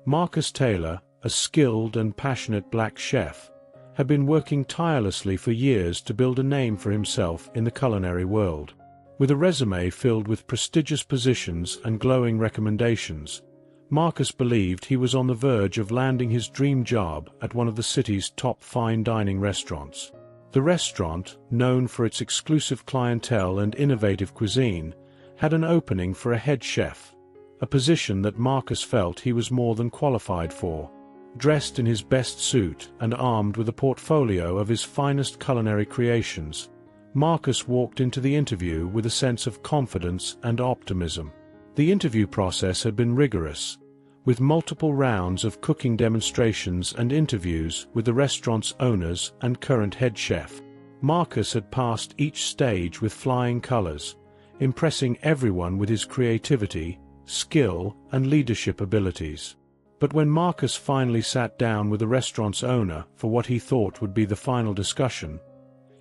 Marcus Taylor, a skilled and passionate black chef, had been working tirelessly for years to build a name for himself in the culinary world. With a resume filled with prestigious positions and glowing recommendations, Marcus believed he was on the verge of landing his dream job at one of the city's top fine dining restaurants. The restaurant, known for its exclusive clientele and innovative cuisine, had an opening for a head chef, a position that Marcus felt he was more than qualified for. Dressed in his best suit and armed with a portfolio of his finest culinary creations, Marcus walked into the interview with a sense of confidence and optimism. The interview process had been rigorous, with multiple rounds of cooking demonstrations and interviews with the restaurant's owners and current head chef. Marcus had passed each stage with flying colors, impressing everyone with his creativity, skill, and leadership abilities. But when Marcus finally sat down with the restaurant's owner for what he thought would be the final discussion,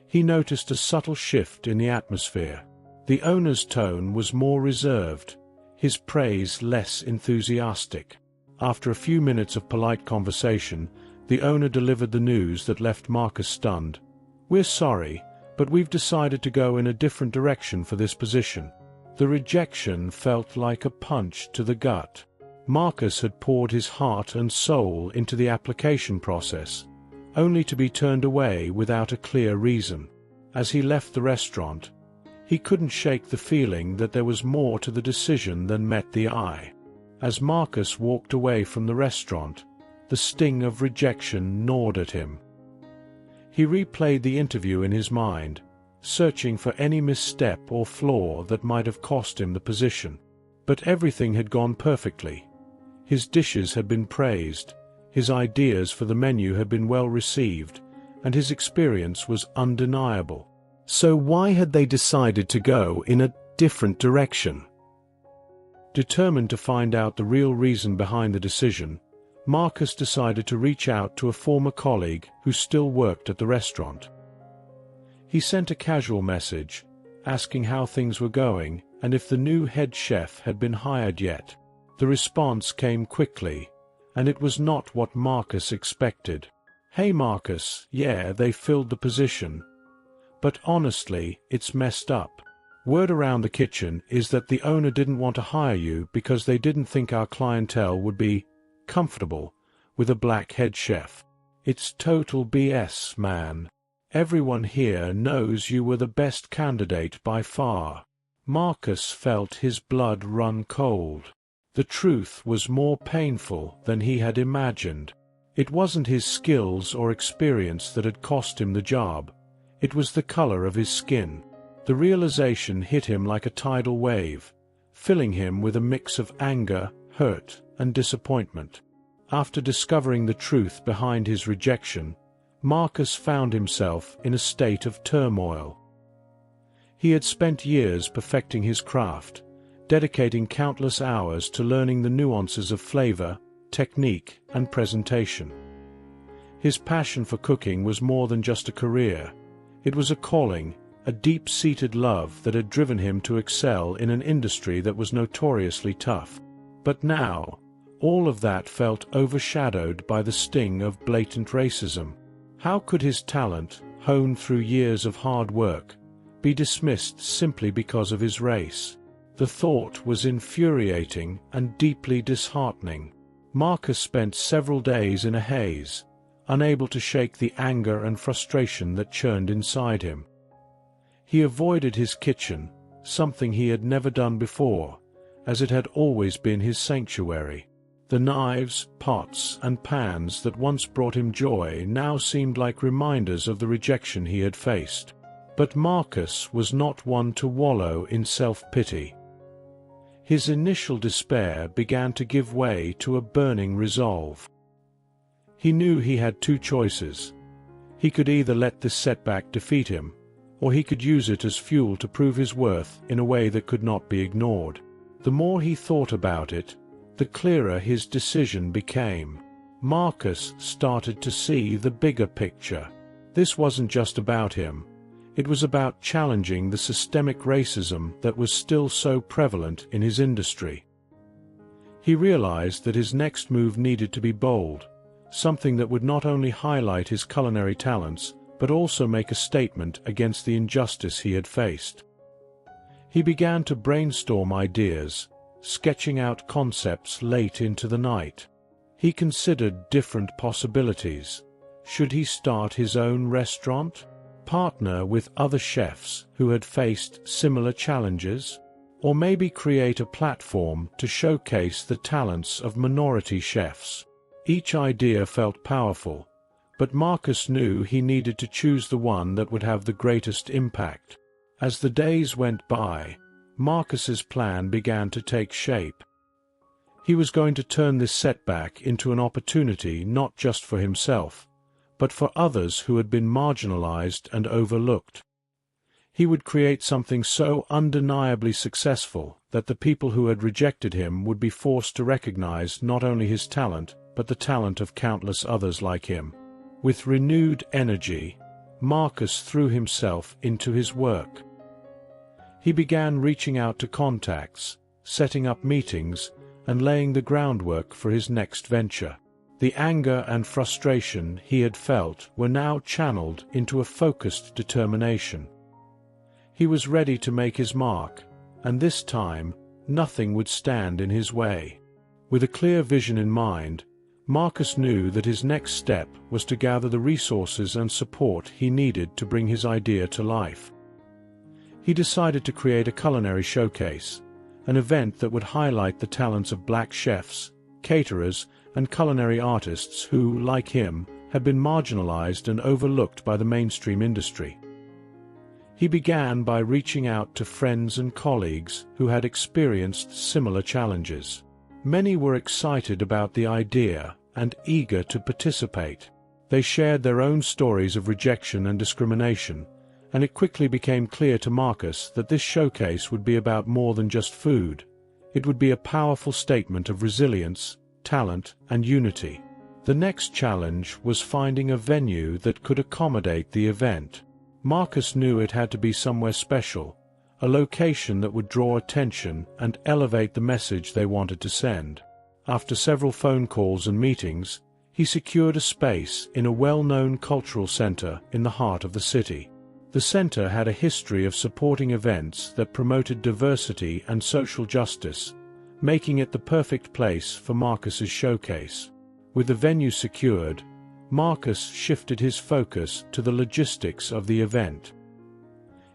he noticed a subtle shift in the atmosphere. The owner's tone was more reserved, his praise less enthusiastic. After a few minutes of polite conversation, the owner delivered the news that left Marcus stunned. "We're sorry, but we've decided to go in a different direction for this position." The rejection felt like a punch to the gut. Marcus had poured his heart and soul into the application process, only to be turned away without a clear reason. As he left the restaurant, he couldn't shake the feeling that there was more to the decision than met the eye. As Marcus walked away from the restaurant, the sting of rejection gnawed at him. He replayed the interview in his mind, searching for any misstep or flaw that might have cost him the position. But everything had gone perfectly. His dishes had been praised, his ideas for the menu had been well received, and his experience was undeniable. So why had they decided to go in a different direction? Determined to find out the real reason behind the decision, Marcus decided to reach out to a former colleague who still worked at the restaurant. He sent a casual message, asking how things were going and if the new head chef had been hired yet. The response came quickly, and it was not what Marcus expected. "Hey Marcus, yeah, they filled the position. But honestly, it's messed up. Word around the kitchen is that the owner didn't want to hire you because they didn't think our clientele would be comfortable with a black head chef. It's total BS, man. Everyone here knows you were the best candidate by far." Marcus felt his blood run cold. The truth was more painful than he had imagined. It wasn't his skills or experience that had cost him the job. It was the color of his skin. The realization hit him like a tidal wave, filling him with a mix of anger, hurt, and disappointment. After discovering the truth behind his rejection, Marcus found himself in a state of turmoil. He had spent years perfecting his craft, dedicating countless hours to learning the nuances of flavor, technique, and presentation. His passion for cooking was more than just a career. It was a calling, a deep-seated love that had driven him to excel in an industry that was notoriously tough. But now, all of that felt overshadowed by the sting of blatant racism. How could his talent, honed through years of hard work, be dismissed simply because of his race? The thought was infuriating and deeply disheartening. Marcus spent several days in a haze, unable to shake the anger and frustration that churned inside him. He avoided his kitchen, something he had never done before, as it had always been his sanctuary. The knives, pots, and pans that once brought him joy now seemed like reminders of the rejection he had faced. But Marcus was not one to wallow in self-pity. His initial despair began to give way to a burning resolve. He knew he had two choices. He could either let this setback defeat him, or he could use it as fuel to prove his worth in a way that could not be ignored. The more he thought about it, the clearer his decision became. Marcus started to see the bigger picture. This wasn't just about him. It was about challenging the systemic racism that was still so prevalent in his industry. He realized that his next move needed to be bold, something that would not only highlight his culinary talents, but also make a statement against the injustice he had faced. He began to brainstorm ideas, sketching out concepts late into the night. He considered different possibilities. Should he start his own restaurant? Partner with other chefs who had faced similar challenges? Or maybe create a platform to showcase the talents of minority chefs? Each idea felt powerful, but Marcus knew he needed to choose the one that would have the greatest impact. As the days went by, Marcus's plan began to take shape. He was going to turn this setback into an opportunity not just for himself, but for others who had been marginalized and overlooked. He would create something so undeniably successful that the people who had rejected him would be forced to recognize not only his talent, but the talent of countless others like him. With renewed energy, Marcus threw himself into his work. He began reaching out to contacts, setting up meetings, and laying the groundwork for his next venture. The anger and frustration he had felt were now channeled into a focused determination. He was ready to make his mark, and this time, nothing would stand in his way. With a clear vision in mind, Marcus knew that his next step was to gather the resources and support he needed to bring his idea to life. He decided to create a culinary showcase, an event that would highlight the talents of black chefs, caterers, and culinary artists who, like him, had been marginalized and overlooked by the mainstream industry. He began by reaching out to friends and colleagues who had experienced similar challenges. Many were excited about the idea and eager to participate. They shared their own stories of rejection and discrimination, and it quickly became clear to Marcus that this showcase would be about more than just food. It would be a powerful statement of resilience, talent, and unity. The next challenge was finding a venue that could accommodate the event. Marcus knew it had to be somewhere special, a location that would draw attention and elevate the message they wanted to send. After several phone calls and meetings, he secured a space in a well-known cultural center in the heart of the city. The center had a history of supporting events that promoted diversity and social justice, making it the perfect place for Marcus's showcase. With the venue secured, Marcus shifted his focus to the logistics of the event.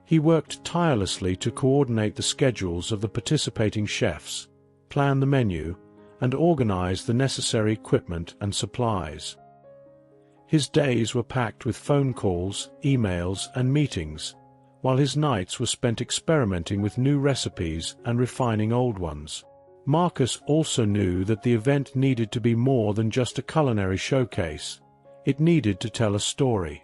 He worked tirelessly to coordinate the schedules of the participating chefs, plan the menu, and organize the necessary equipment and supplies. His days were packed with phone calls, emails, and meetings, while his nights were spent experimenting with new recipes and refining old ones. Marcus also knew that the event needed to be more than just a culinary showcase. It needed to tell a story.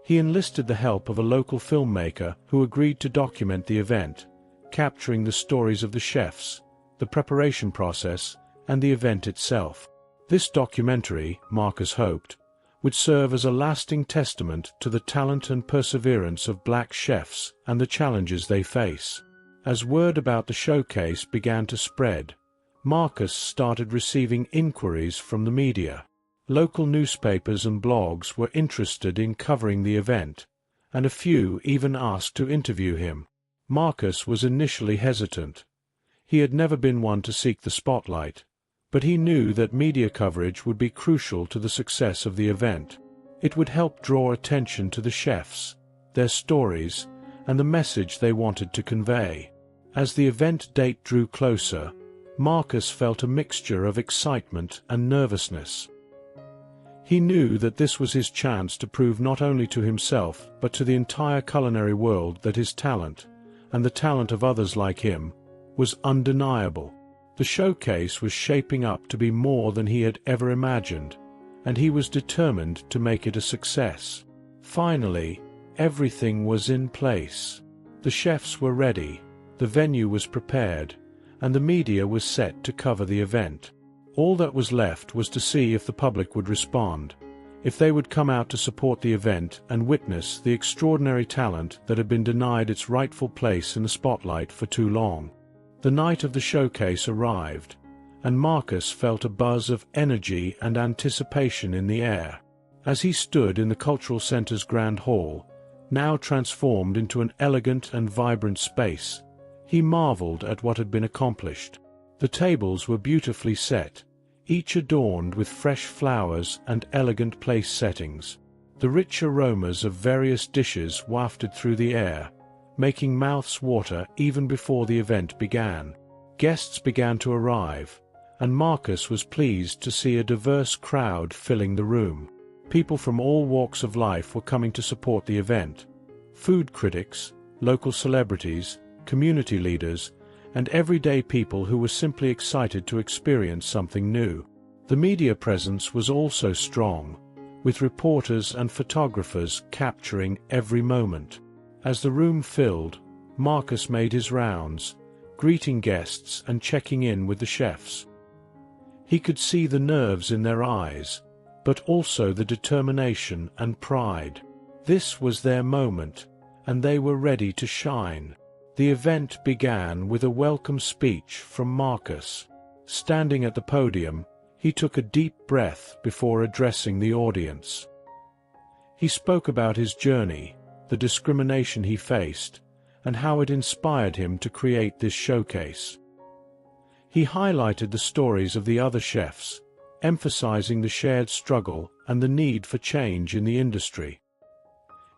He enlisted the help of a local filmmaker who agreed to document the event, capturing the stories of the chefs, the preparation process, and the event itself. This documentary, Marcus hoped, would serve as a lasting testament to the talent and perseverance of black chefs and the challenges they face. As word about the showcase began to spread, Marcus started receiving inquiries from the media. Local newspapers and blogs were interested in covering the event, and a few even asked to interview him. Marcus was initially hesitant. He had never been one to seek the spotlight, but he knew that media coverage would be crucial to the success of the event. It would help draw attention to the chefs, their stories, and the message they wanted to convey. As the event date drew closer, Marcus felt a mixture of excitement and nervousness. He knew that this was his chance to prove not only to himself but to the entire culinary world that his talent, and the talent of others like him, was undeniable. The showcase was shaping up to be more than he had ever imagined, and he was determined to make it a success. Finally, everything was in place. The chefs were ready, the venue was prepared, and the media was set to cover the event. All that was left was to see if the public would respond, if they would come out to support the event and witness the extraordinary talent that had been denied its rightful place in the spotlight for too long. The night of the showcase arrived, and Marcus felt a buzz of energy and anticipation in the air. As he stood in the cultural center's grand hall, now transformed into an elegant and vibrant space, he marveled at what had been accomplished. The tables were beautifully set, each adorned with fresh flowers and elegant place settings. The rich aromas of various dishes wafted through the air, making mouths water even before the event began. Guests began to arrive, and Marcus was pleased to see a diverse crowd filling the room. People from all walks of life were coming to support the event. Food critics, local celebrities, community leaders, and everyday people who were simply excited to experience something new. The media presence was also strong, with reporters and photographers capturing every moment. As the room filled, Marcus made his rounds, greeting guests and checking in with the chefs. He could see the nerves in their eyes, but also the determination and pride. This was their moment, and they were ready to shine. The event began with a welcome speech from Marcus. Standing at the podium, he took a deep breath before addressing the audience. He spoke about his journey, the discrimination he faced, and how it inspired him to create this showcase. He highlighted the stories of the other chefs, emphasizing the shared struggle and the need for change in the industry.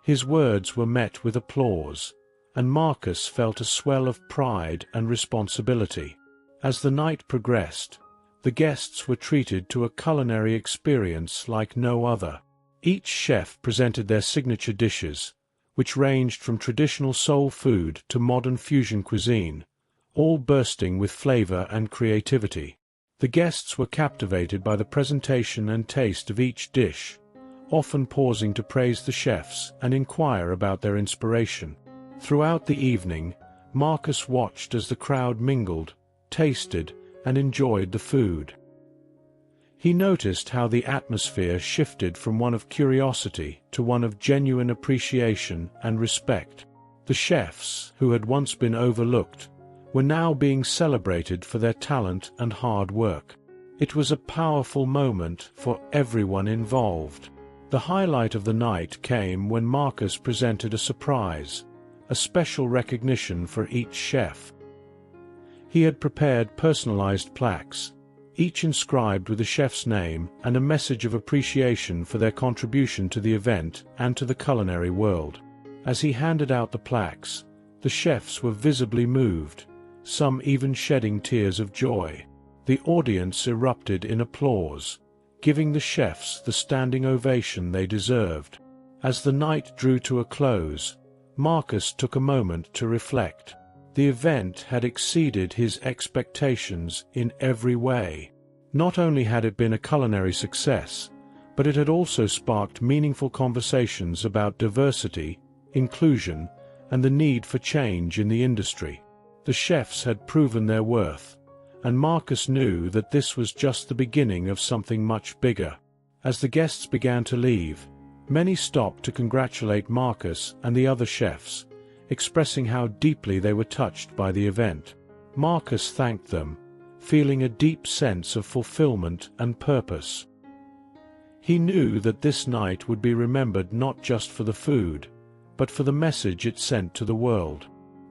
His words were met with applause, and Marcus felt a swell of pride and responsibility. As the night progressed, the guests were treated to a culinary experience like no other. Each chef presented their signature dishes, which ranged from traditional soul food to modern fusion cuisine, all bursting with flavor and creativity. The guests were captivated by the presentation and taste of each dish, often pausing to praise the chefs and inquire about their inspiration. Throughout the evening, Marcus watched as the crowd mingled, tasted, and enjoyed the food. He noticed how the atmosphere shifted from one of curiosity to one of genuine appreciation and respect. The chefs, who had once been overlooked, were now being celebrated for their talent and hard work. It was a powerful moment for everyone involved. The highlight of the night came when Marcus presented a surprise, a special recognition for each chef. He had prepared personalized plaques, each inscribed with the chef's name and a message of appreciation for their contribution to the event and to the culinary world. As he handed out the plaques, the chefs were visibly moved, some even shedding tears of joy. The audience erupted in applause, giving the chefs the standing ovation they deserved. As the night drew to a close, Marcus took a moment to reflect. The event had exceeded his expectations in every way. Not only had it been a culinary success, but it had also sparked meaningful conversations about diversity, inclusion, and the need for change in the industry. The chefs had proven their worth, and Marcus knew that this was just the beginning of something much bigger. As the guests began to leave, many stopped to congratulate Marcus and the other chefs, expressing how deeply they were touched by the event. Marcus thanked them, feeling a deep sense of fulfillment and purpose. He knew that this night would be remembered not just for the food, but for the message it sent to the world.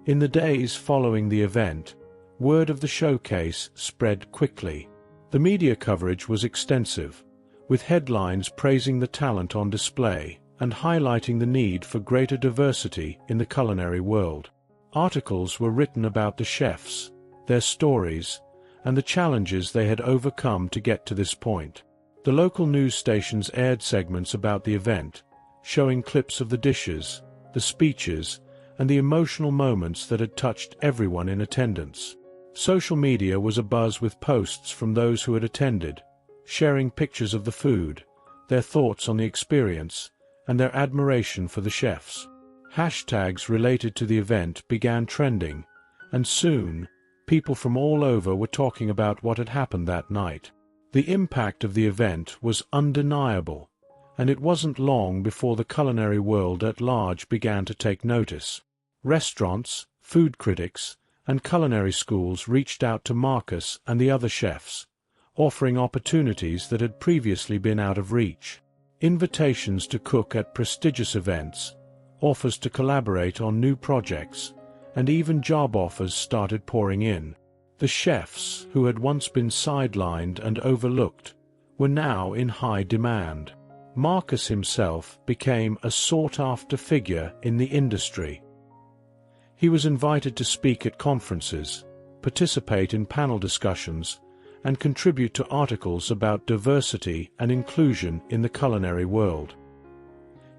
In the days following the event, word of the showcase spread quickly. The media coverage was extensive, with headlines praising the talent on display and highlighting the need for greater diversity in the culinary world. Articles were written about the chefs, their stories, and the challenges they had overcome to get to this point. The local news stations aired segments about the event, showing clips of the dishes, the speeches, and the emotional moments that had touched everyone in attendance. Social media was abuzz with posts from those who had attended, sharing pictures of the food, their thoughts on the experience, and their admiration for the chefs. Hashtags related to the event began trending, and soon, people from all over were talking about what had happened that night. The impact of the event was undeniable, and it wasn't long before the culinary world at large began to take notice. Restaurants, food critics, and culinary schools reached out to Marcus and the other chefs, offering opportunities that had previously been out of reach. Invitations to cook at prestigious events, offers to collaborate on new projects, and even job offers started pouring in. The chefs, who had once been sidelined and overlooked, were now in high demand. Marcus himself became a sought-after figure in the industry. He was invited to speak at conferences, participate in panel discussions, and contribute to articles about diversity and inclusion in the culinary world.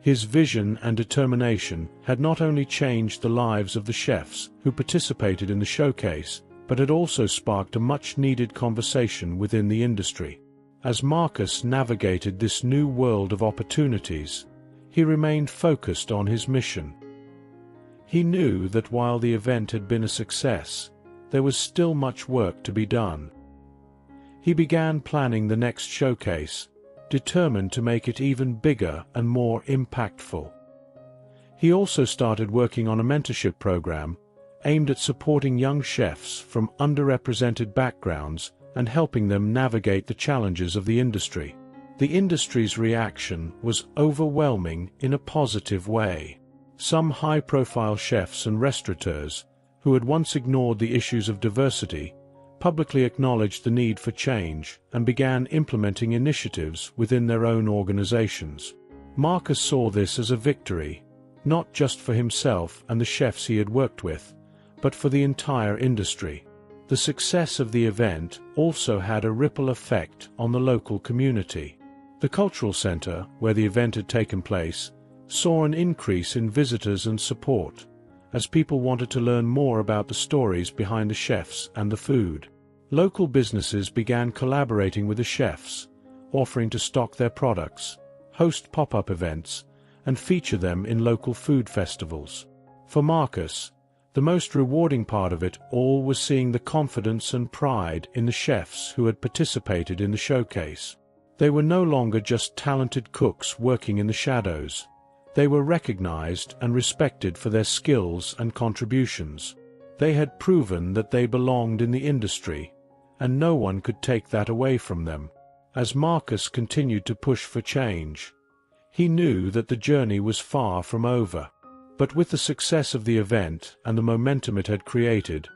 His vision and determination had not only changed the lives of the chefs who participated in the showcase, but had also sparked a much-needed conversation within the industry. As Marcus navigated this new world of opportunities, he remained focused on his mission. He knew that while the event had been a success, there was still much work to be done. He began planning the next showcase, determined to make it even bigger and more impactful. He also started working on a mentorship program aimed at supporting young chefs from underrepresented backgrounds and helping them navigate the challenges of the industry. The industry's reaction was overwhelming in a positive way. Some high-profile chefs and restaurateurs, who had once ignored the issues of diversity, publicly acknowledged the need for change and began implementing initiatives within their own organizations. Marcus saw this as a victory, not just for himself and the chefs he had worked with, but for the entire industry. The success of the event also had a ripple effect on the local community. The cultural center, where the event had taken place, saw an increase in visitors and support, as people wanted to learn more about the stories behind the chefs and the food. Local businesses began collaborating with the chefs, offering to stock their products, host pop-up events, and feature them in local food festivals. For Marcus, the most rewarding part of it all was seeing the confidence and pride in the chefs who had participated in the showcase. They were no longer just talented cooks working in the shadows. They were recognized and respected for their skills and contributions. They had proven that they belonged in the industry, and no one could take that away from them. As Marcus continued to push for change, he knew that the journey was far from over. But with the success of the event and the momentum it had created,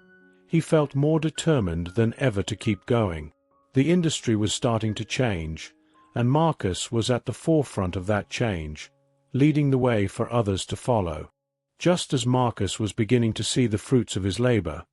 he felt more determined than ever to keep going. The industry was starting to change, and Marcus was at the forefront of that change, leading the way for others to follow. Just as Marcus was beginning to see the fruits of his labor,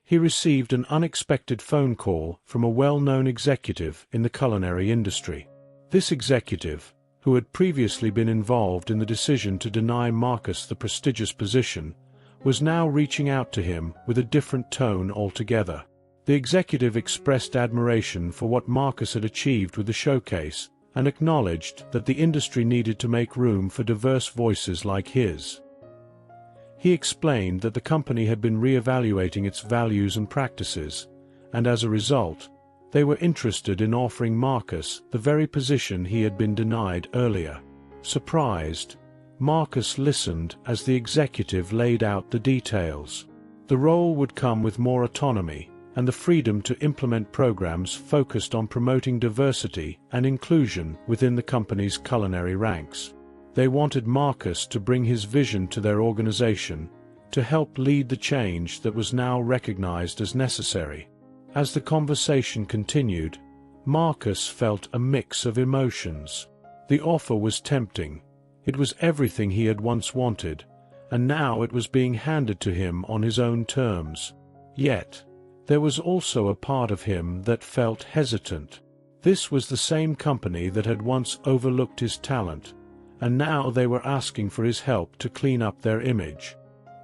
he received an unexpected phone call from a well-known executive in the culinary industry. This executive, who had previously been involved in the decision to deny Marcus the prestigious position, was now reaching out to him with a different tone altogether. The executive expressed admiration for what Marcus had achieved with the showcase and acknowledged that the industry needed to make room for diverse voices like his. He explained that the company had been re-evaluating its values and practices, and as a result, they were interested in offering Marcus the very position he had been denied earlier. Surprised, Marcus listened as the executive laid out the details. The role would come with more autonomy and the freedom to implement programs focused on promoting diversity and inclusion within the company's culinary ranks. They wanted Marcus to bring his vision to their organization, to help lead the change that was now recognized as necessary. As the conversation continued, Marcus felt a mix of emotions. The offer was tempting. It was everything he had once wanted, and now it was being handed to him on his own terms. Yet, there was also a part of him that felt hesitant. This was the same company that had once overlooked his talent, and now they were asking for his help to clean up their image.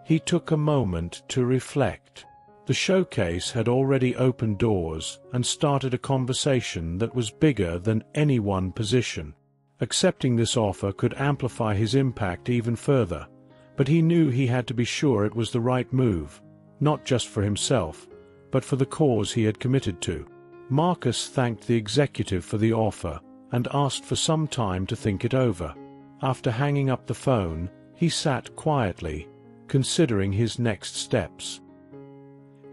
He took a moment to reflect. The showcase had already opened doors and started a conversation that was bigger than any one position. Accepting this offer could amplify his impact even further, but he knew he had to be sure it was the right move, not just for himself, but for the cause he had committed to. Marcus thanked the executive for the offer and asked for some time to think it over. After hanging up the phone, he sat quietly, considering his next steps.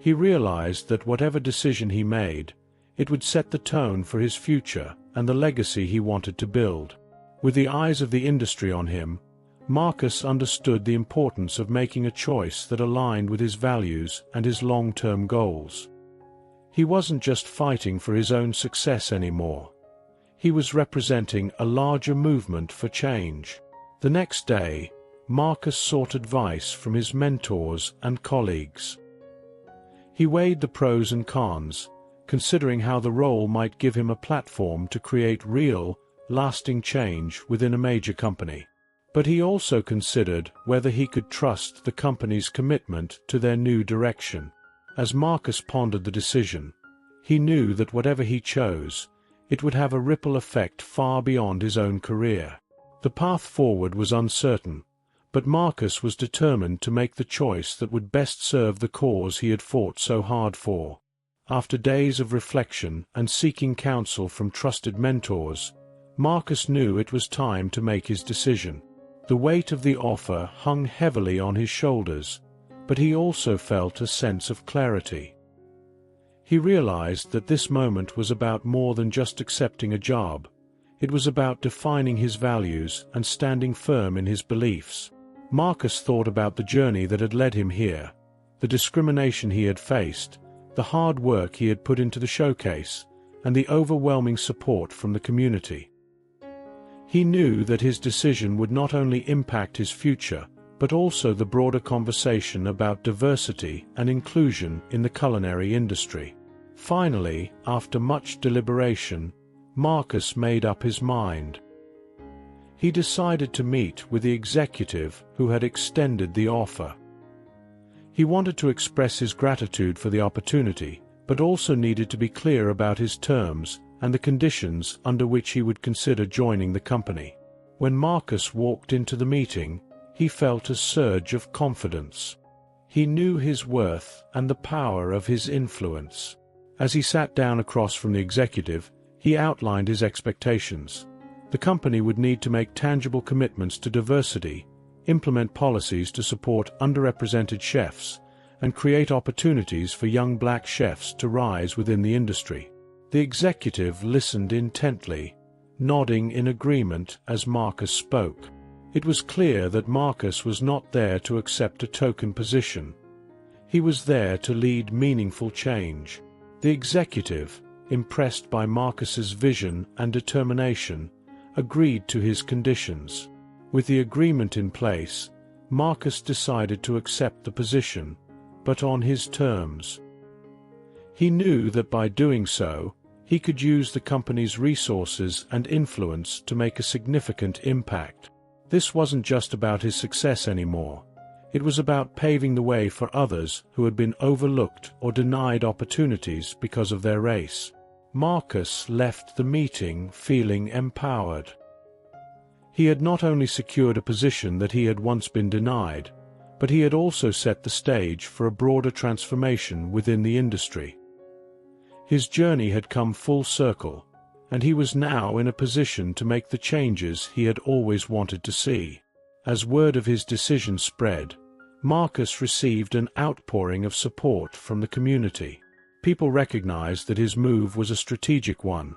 He realized that whatever decision he made, it would set the tone for his future and the legacy he wanted to build. With the eyes of the industry on him, Marcus understood the importance of making a choice that aligned with his values and his long-term goals. He wasn't just fighting for his own success anymore. He was representing a larger movement for change. The next day, Marcus sought advice from his mentors and colleagues. He weighed the pros and cons, considering how the role might give him a platform to create real, lasting change within a major company. But he also considered whether he could trust the company's commitment to their new direction. As Marcus pondered the decision, he knew that whatever he chose, it would have a ripple effect far beyond his own career. The path forward was uncertain, but Marcus was determined to make the choice that would best serve the cause he had fought so hard for. After days of reflection and seeking counsel from trusted mentors, Marcus knew it was time to make his decision. The weight of the offer hung heavily on his shoulders, but he also felt a sense of clarity. He realized that this moment was about more than just accepting a job. It was about defining his values and standing firm in his beliefs. Marcus thought about the journey that had led him here, the discrimination he had faced, the hard work he had put into the showcase, and the overwhelming support from the community. He knew that his decision would not only impact his future, but also the broader conversation about diversity and inclusion in the culinary industry. Finally, after much deliberation, Marcus made up his mind. He decided to meet with the executive who had extended the offer. He wanted to express his gratitude for the opportunity, but also needed to be clear about his terms and the conditions under which he would consider joining the company. When Marcus walked into the meeting, he felt a surge of confidence. He knew his worth and the power of his influence. As he sat down across from the executive, he outlined his expectations. The company would need to make tangible commitments to diversity, implement policies to support underrepresented chefs, and create opportunities for young black chefs to rise within the industry. The executive listened intently, nodding in agreement as Marcus spoke. It was clear that Marcus was not there to accept a token position. He was there to lead meaningful change. The executive, impressed by Marcus's vision and determination, agreed to his conditions. With the agreement in place, Marcus decided to accept the position, but on his terms. He knew that by doing so, he could use the company's resources and influence to make a significant impact. This wasn't just about his success anymore. It was about paving the way for others who had been overlooked or denied opportunities because of their race. Marcus left the meeting feeling empowered. He had not only secured a position that he had once been denied, but he had also set the stage for a broader transformation within the industry. His journey had come full circle, and he was now in a position to make the changes he had always wanted to see. As word of his decision spread, Marcus received an outpouring of support from the community. People recognized that his move was a strategic one.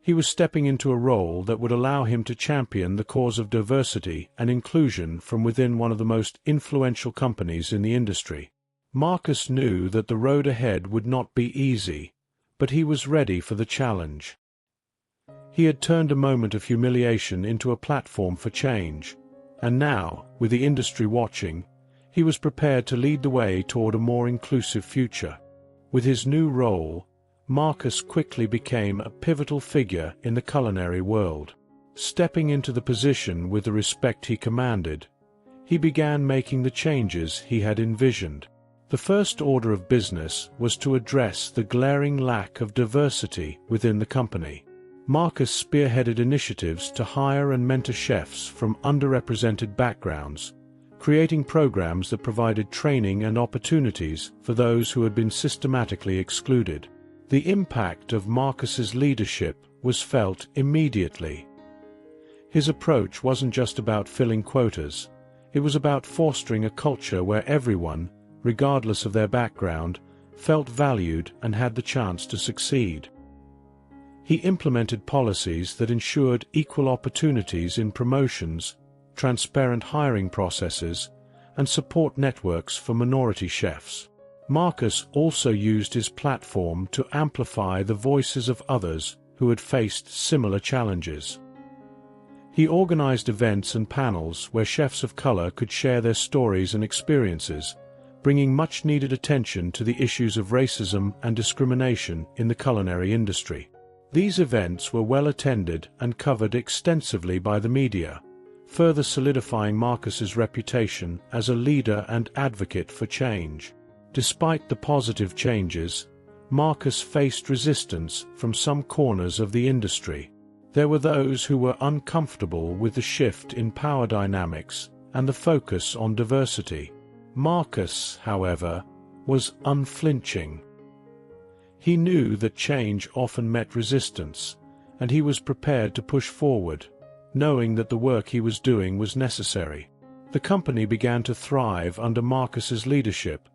He was stepping into a role that would allow him to champion the cause of diversity and inclusion from within one of the most influential companies in the industry. Marcus knew that the road ahead would not be easy, but he was ready for the challenge. He had turned a moment of humiliation into a platform for change, and now, with the industry watching, he was prepared to lead the way toward a more inclusive future. With his new role, Marcus quickly became a pivotal figure in the culinary world. Stepping into the position with the respect he commanded, he began making the changes he had envisioned. The first order of business was to address the glaring lack of diversity within the company. Marcus spearheaded initiatives to hire and mentor chefs from underrepresented backgrounds, creating programs that provided training and opportunities for those who had been systematically excluded. The impact of Marcus's leadership was felt immediately. His approach wasn't just about filling quotas, it was about fostering a culture where everyone, regardless of their background, felt valued and had the chance to succeed. He implemented policies that ensured equal opportunities in promotions, transparent hiring processes, and support networks for minority chefs. Marcus also used his platform to amplify the voices of others who had faced similar challenges. He organized events and panels where chefs of color could share their stories and experiences, bringing much-needed attention to the issues of racism and discrimination in the culinary industry. These events were well attended and covered extensively by the media, further solidifying Marcus's reputation as a leader and advocate for change. Despite the positive changes, Marcus faced resistance from some corners of the industry. There were those who were uncomfortable with the shift in power dynamics and the focus on diversity. Marcus, however, was unflinching. He knew that change often met resistance, and he was prepared to push forward, knowing that the work he was doing was necessary. The company began to thrive under Marcus's leadership,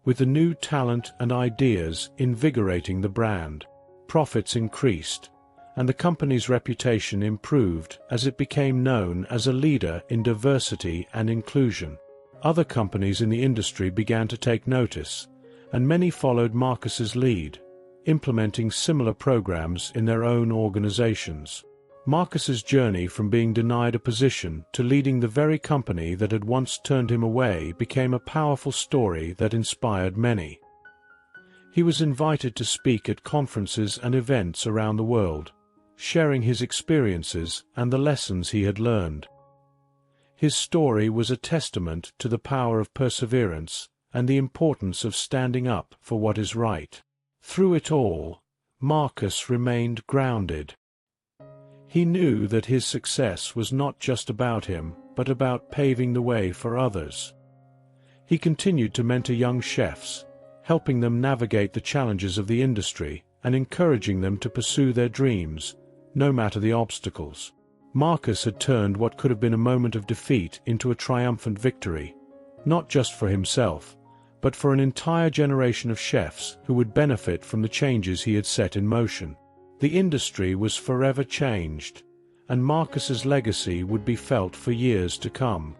with the new talent and ideas invigorating the brand. Profits increased, and the company's reputation improved as it became known as a leader in diversity and inclusion. Other companies in the industry began to take notice, and many followed Marcus's lead, implementing similar programs in their own organizations. Marcus's journey from being denied a position to leading the very company that had once turned him away became a powerful story that inspired many. He was invited to speak at conferences and events around the world, sharing his experiences and the lessons he had learned. His story was a testament to the power of perseverance and the importance of standing up for what is right. Through it all, Marcus remained grounded. He knew that his success was not just about him, but about paving the way for others. He continued to mentor young chefs, helping them navigate the challenges of the industry and encouraging them to pursue their dreams, no matter the obstacles. Marcus had turned what could have been a moment of defeat into a triumphant victory, not just for himself, but for an entire generation of chefs who would benefit from the changes he had set in motion. The industry was forever changed, and Marcus's legacy would be felt for years to come.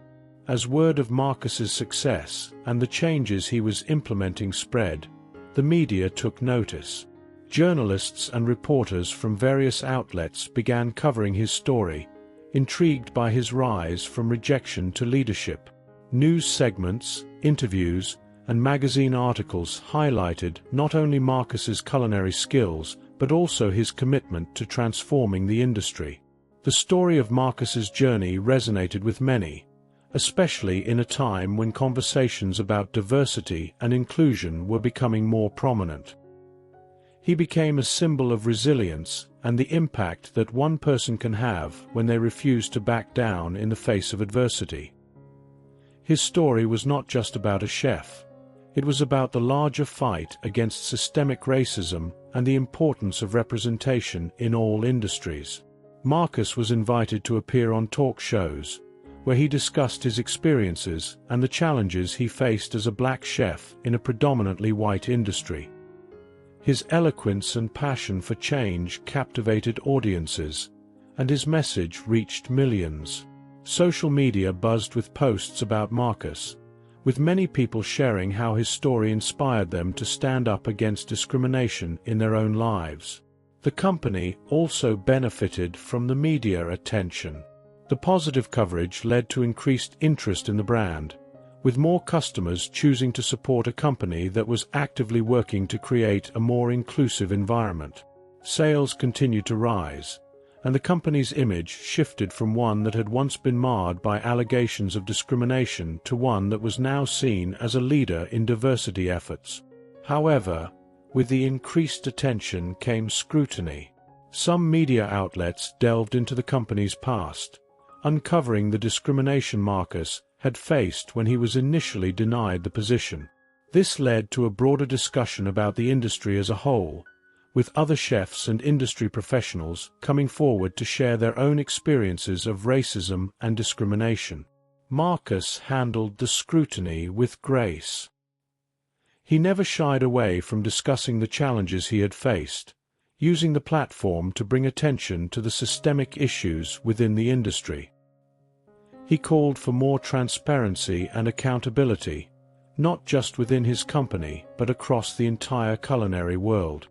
As word of Marcus's success and the changes he was implementing spread, the media took notice. Journalists and reporters from various outlets began covering his story, intrigued by his rise from rejection to leadership. News segments, interviews, and magazine articles highlighted not only Marcus's culinary skills, but also his commitment to transforming the industry. The story of Marcus's journey resonated with many, especially in a time when conversations about diversity and inclusion were becoming more prominent. He became a symbol of resilience and the impact that one person can have when they refuse to back down in the face of adversity. His story was not just about a chef. It was about the larger fight against systemic racism and the importance of representation in all industries. Marcus was invited to appear on talk shows, where he discussed his experiences and the challenges he faced as a black chef in a predominantly white industry. His eloquence and passion for change captivated audiences, and his message reached millions. Social media buzzed with posts about Marcus, with many people sharing how his story inspired them to stand up against discrimination in their own lives. The company also benefited from the media attention. The positive coverage led to increased interest in the brand, with more customers choosing to support a company that was actively working to create a more inclusive environment. Sales continued to rise, and the company's image shifted from one that had once been marred by allegations of discrimination to one that was now seen as a leader in diversity efforts. However, with the increased attention came scrutiny. Some media outlets delved into the company's past, uncovering the discrimination Marcus had faced when he was initially denied the position. This led to a broader discussion about the industry as a whole, with other chefs and industry professionals coming forward to share their own experiences of racism and discrimination. Marcus handled the scrutiny with grace. He never shied away from discussing the challenges he had faced, using the platform to bring attention to the systemic issues within the industry. He called for more transparency and accountability, not just within his company but across the entire culinary world.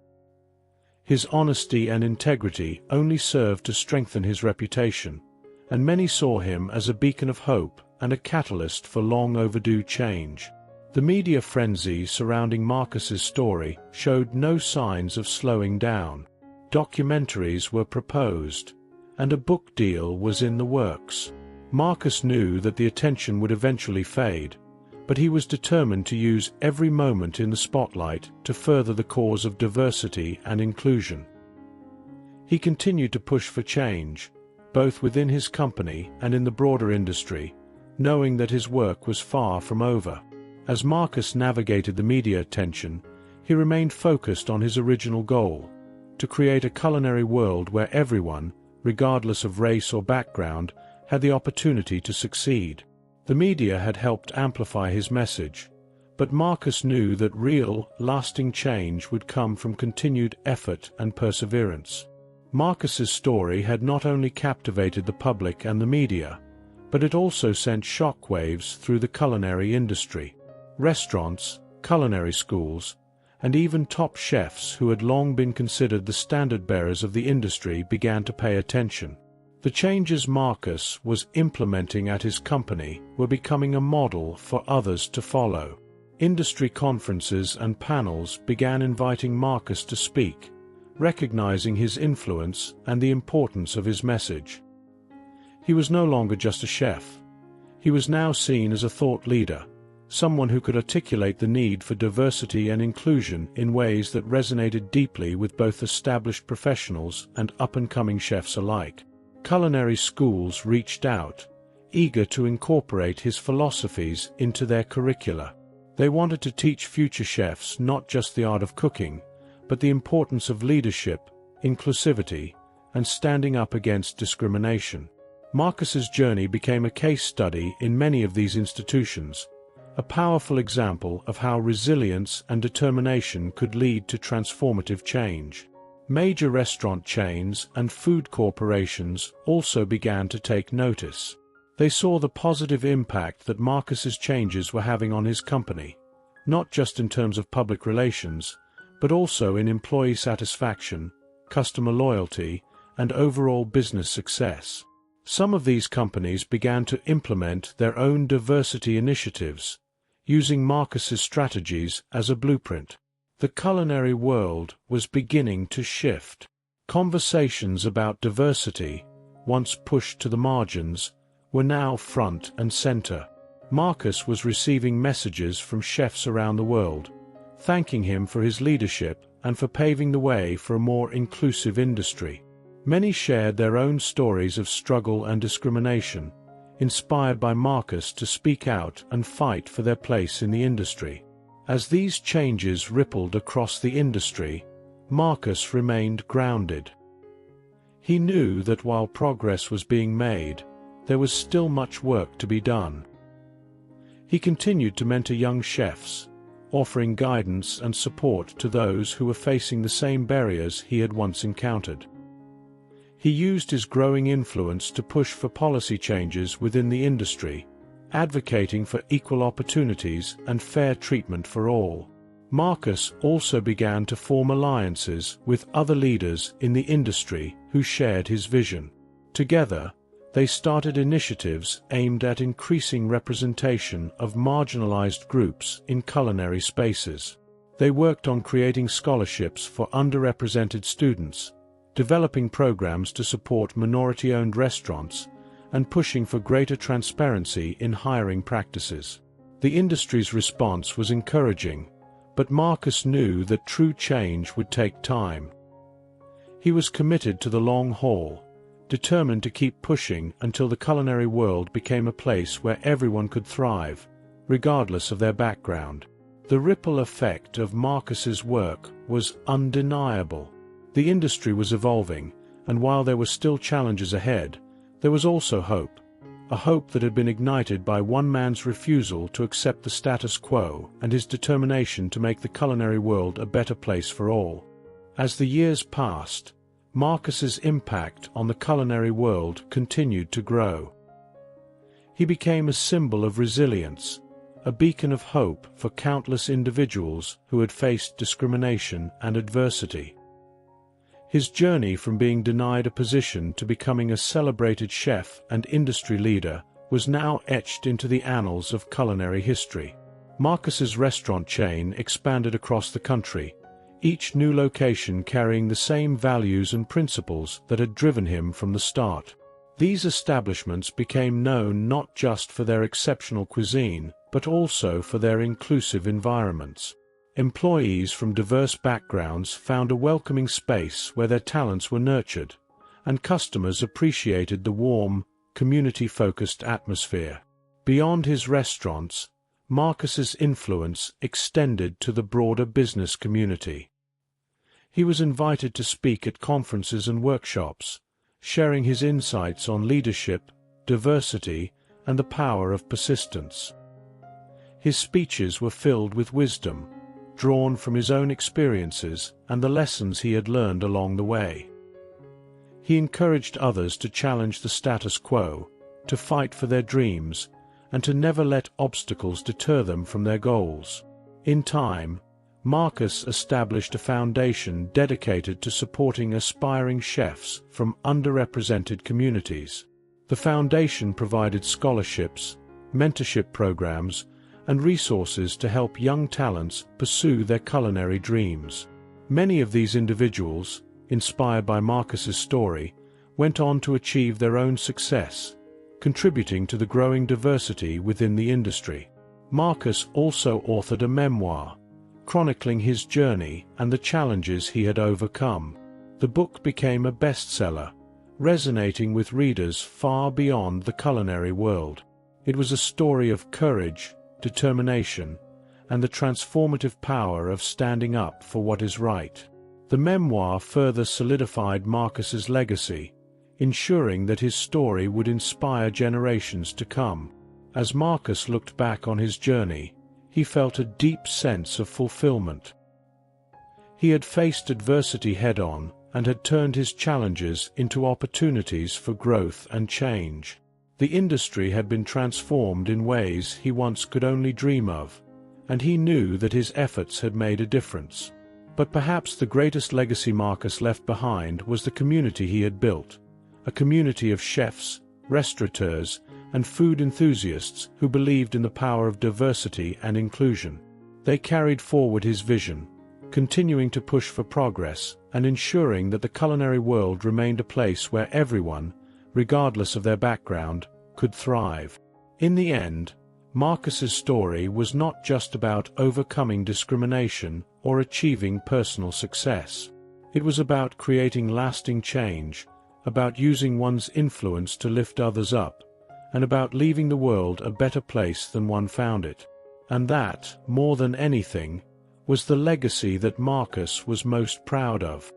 His honesty and integrity only served to strengthen his reputation, and many saw him as a beacon of hope and a catalyst for long-overdue change. The media frenzy surrounding Marcus's story showed no signs of slowing down. Documentaries were proposed, and a book deal was in the works. Marcus knew that the attention would eventually fade, but he was determined to use every moment in the spotlight to further the cause of diversity and inclusion. He continued to push for change, both within his company and in the broader industry, knowing that his work was far from over. As Marcus navigated the media attention, he remained focused on his original goal, to create a culinary world where everyone, regardless of race or background, had the opportunity to succeed. The media had helped amplify his message, but Marcus knew that real, lasting change would come from continued effort and perseverance. Marcus's story had not only captivated the public and the media, but it also sent shockwaves through the culinary industry. Restaurants, culinary schools, and even top chefs who had long been considered the standard-bearers of the industry began to pay attention. The changes Marcus was implementing at his company were becoming a model for others to follow. Industry conferences and panels began inviting Marcus to speak, recognizing his influence and the importance of his message. He was no longer just a chef. He was now seen as a thought leader, someone who could articulate the need for diversity and inclusion in ways that resonated deeply with both established professionals and up-and-coming chefs alike. Culinary schools reached out, eager to incorporate his philosophies into their curricula. They wanted to teach future chefs not just the art of cooking, but the importance of leadership, inclusivity, and standing up against discrimination. Marcus's journey became a case study in many of these institutions, a powerful example of how resilience and determination could lead to transformative change. Major restaurant chains and food corporations also began to take notice. They saw the positive impact that Marcus's changes were having on his company, not just in terms of public relations, but also in employee satisfaction, customer loyalty, and overall business success. Some of these companies began to implement their own diversity initiatives, using Marcus's strategies as a blueprint. The culinary world was beginning to shift. Conversations about diversity, once pushed to the margins, were now front and center. Marcus was receiving messages from chefs around the world, thanking him for his leadership and for paving the way for a more inclusive industry. Many shared their own stories of struggle and discrimination, inspired by Marcus to speak out and fight for their place in the industry. As these changes rippled across the industry, Marcus remained grounded. He knew that while progress was being made, there was still much work to be done. He continued to mentor young chefs, offering guidance and support to those who were facing the same barriers he had once encountered. He used his growing influence to push for policy changes within the industry, advocating for equal opportunities and fair treatment for all. Marcus also began to form alliances with other leaders in the industry who shared his vision. Together, they started initiatives aimed at increasing representation of marginalized groups in culinary spaces. They worked on creating scholarships for underrepresented students, developing programs to support minority-owned restaurants, and pushing for greater transparency in hiring practices. The industry's response was encouraging, but Marcus knew that true change would take time. He was committed to the long haul, determined to keep pushing until the culinary world became a place where everyone could thrive, regardless of their background. The ripple effect of Marcus's work was undeniable. The industry was evolving, and while there were still challenges ahead, there was also hope. a hope that had been ignited by one man's refusal to accept the status quo and his determination to make the culinary world a better place for all. As the years passed, Marcus's impact on the culinary world continued to grow. He became a symbol of resilience, a beacon of hope for countless individuals who had faced discrimination and adversity. His journey from being denied a position to becoming a celebrated chef and industry leader was now etched into the annals of culinary history. Marcus's restaurant chain expanded across the country, each new location carrying the same values and principles that had driven him from the start. These establishments became known not just for their exceptional cuisine, but also for their inclusive environments. Employees from diverse backgrounds found a welcoming space where their talents were nurtured, and customers appreciated the warm, community-focused atmosphere. Beyond his restaurants, Marcus's influence extended to the broader business community. He was invited to speak at conferences and workshops, sharing his insights on leadership, diversity, and the power of persistence. His speeches were filled with wisdom, drawn from his own experiences and the lessons he had learned along the way. He encouraged others to challenge the status quo, to fight for their dreams, and to never let obstacles deter them from their goals. In time, Marcus established a foundation dedicated to supporting aspiring chefs from underrepresented communities. The foundation provided scholarships, mentorship programs, and resources to help young talents pursue their culinary dreams. Many of these individuals, inspired by Marcus's story, went on to achieve their own success, contributing to the growing diversity within the industry. Marcus also authored a memoir, chronicling his journey and the challenges he had overcome. The book became a bestseller, resonating with readers far beyond the culinary world. It was a story of courage, determination, and the transformative power of standing up for what is right. The memoir further solidified Marcus's legacy, ensuring that his story would inspire generations to come. As Marcus looked back on his journey, he felt a deep sense of fulfillment. He had faced adversity head-on and had turned his challenges into opportunities for growth and change. The industry had been transformed in ways he once could only dream of, and he knew that his efforts had made a difference. But perhaps the greatest legacy Marcus left behind was the community he had built, a community of chefs, restaurateurs, and food enthusiasts who believed in the power of diversity and inclusion. They carried forward his vision, continuing to push for progress and ensuring that the culinary world remained a place where everyone, regardless of their background, could thrive. In the end, Marcus's story was not just about overcoming discrimination or achieving personal success. It was about creating lasting change, about using one's influence to lift others up, and about leaving the world a better place than one found it. And that, more than anything, was the legacy that Marcus was most proud of.